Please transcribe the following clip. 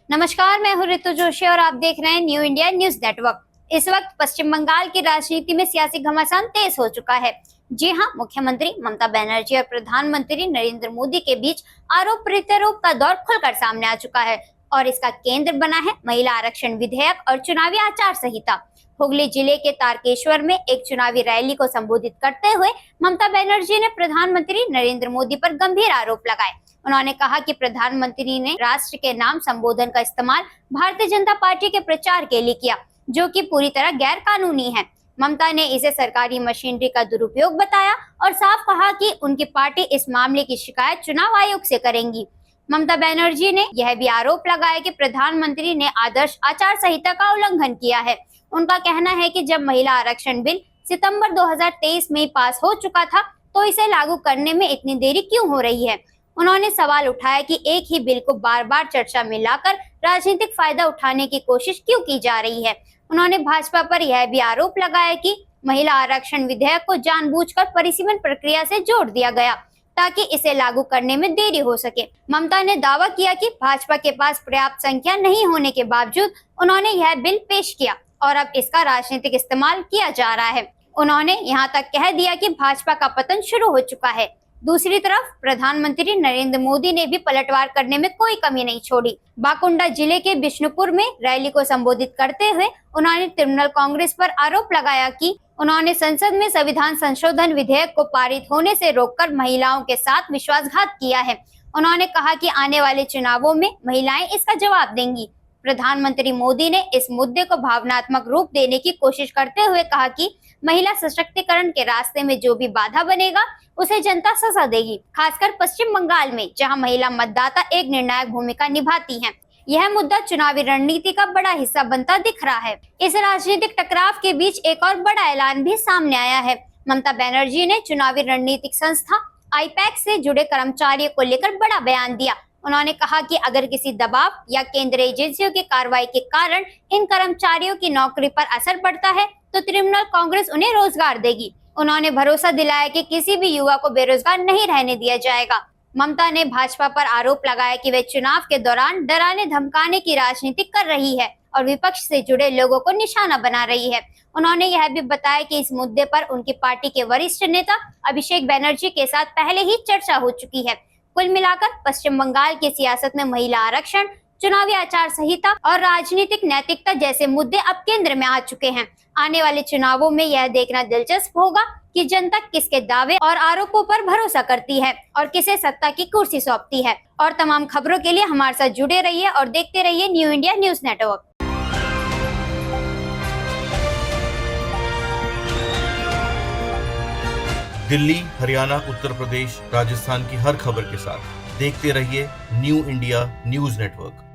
नमस्कार, मैं हूँ ऋतु जोशी और आप देख रहे हैं न्यू इंडिया न्यूज नेटवर्क। इस वक्त पश्चिम बंगाल की राजनीति में सियासी घमासान तेज हो चुका है। जी हां, मुख्यमंत्री ममता बनर्जी और प्रधानमंत्री नरेंद्र मोदी के बीच आरोप प्रत्यारोप का दौर खुलकर सामने आ चुका है और इसका केंद्र बना है महिला आरक्षण विधेयक और चुनावी आचार संहिता। हुगली जिले के तारकेश्वर में एक चुनावी रैली को संबोधित करते हुए ममता बनर्जी ने प्रधानमंत्री नरेंद्र मोदी पर गंभीर आरोप लगाए। उन्होंने कहा कि प्रधानमंत्री ने राष्ट्र के नाम संबोधन का इस्तेमाल भारतीय जनता पार्टी के प्रचार के लिए किया, जो कि पूरी तरह गैर कानूनी है। ममता ने इसे सरकारी मशीनरी का दुरुपयोग बताया और साफ कहा कि उनकी पार्टी इस मामले की शिकायत चुनाव आयोग से करेंगी। ममता बनर्जी ने यह भी आरोप लगाया कि प्रधानमंत्री ने आदर्श आचार संहिता का उल्लंघन किया है। उनका कहना है कि जब महिला आरक्षण बिल सितंबर 2023 में पास हो चुका था, तो इसे लागू करने में इतनी देरी क्यों हो रही है। उन्होंने सवाल उठाया कि एक ही बिल को बार बार चर्चा में लाकर राजनीतिक फायदा उठाने की कोशिश क्यों की जा रही है। उन्होंने भाजपा पर यह भी आरोप लगाया कि महिला आरक्षण विधेयक को जानबूझकर परिसीमन प्रक्रिया से जोड़ दिया गया ताकि इसे लागू करने में देरी हो सके। ममता ने दावा किया कि भाजपा के पास पर्याप्त संख्या नहीं होने के बावजूद उन्होंने यह बिल पेश किया और अब इसका राजनीतिक इस्तेमाल किया जा रहा है। उन्होंने यहाँ तक कह दिया कि भाजपा का पतन शुरू हो चुका है। दूसरी तरफ प्रधानमंत्री नरेंद्र मोदी ने भी पलटवार करने में कोई कमी नहीं छोड़ी। बाकुंडा जिले के बिष्णुपुर में रैली को संबोधित करते हुए उन्होंने तृणमूल कांग्रेस पर आरोप लगाया कि उन्होंने संसद में संविधान संशोधन विधेयक को पारित होने से रोककर महिलाओं के साथ विश्वासघात किया है। उन्होंने कहा कि आने वाले चुनावों में महिलाएं इसका जवाब देंगी। प्रधानमंत्री मोदी ने इस मुद्दे को भावनात्मक रूप देने की कोशिश करते हुए कहा कि महिला सशक्तिकरण के रास्ते में जो भी बाधा बनेगा उसे जनता सजा देगी, खासकर पश्चिम बंगाल में जहां महिला मतदाता एक निर्णायक भूमिका निभाती हैं। यह मुद्दा चुनावी रणनीति का बड़ा हिस्सा बनता दिख रहा है। इस राजनीतिक टकराव के बीच एक और बड़ा ऐलान भी सामने आया है। ममता बनर्जी ने चुनावी रणनीतिक संस्था आईपैक से जुड़े कर्मचारियों को लेकर बड़ा बयान दिया। उन्होंने कहा कि अगर किसी दबाव या केंद्रीय एजेंसियों की कार्रवाई के कारण इन कर्मचारियों की नौकरी पर असर पड़ता है तो तृणमूल कांग्रेस उन्हें रोजगार देगी। उन्होंने भरोसा दिलाया कि किसी भी युवा को बेरोजगार नहीं रहने दिया जाएगा। ममता ने भाजपा पर आरोप लगाया कि वे चुनाव के दौरान डराने धमकाने की राजनीति कर रही है और विपक्ष से जुड़े लोगों को निशाना बना रही है। उन्होंने यह भी बताया कि इस मुद्दे पर उनकी पार्टी के वरिष्ठ नेता अभिषेक बनर्जी के साथ पहले ही चर्चा हो चुकी है। कुल मिलाकर पश्चिम बंगाल की सियासत में महिला आरक्षण, चुनावी आचार संहिता और राजनीतिक नैतिकता जैसे मुद्दे अब केंद्र में आ चुके हैं। आने वाले चुनावों में यह देखना दिलचस्प होगा कि जनता किसके दावे और आरोपों पर भरोसा करती है और किसे सत्ता की कुर्सी सौंपती है। और तमाम खबरों के लिए हमारे साथ जुड़े रहिए और देखते रहिए new India news network. Delhi, Haryana, Uttar Pradesh, Rajasthan की हर खबर के साथ देखते रहिए न्यू इंडिया न्यूज नेटवर्क।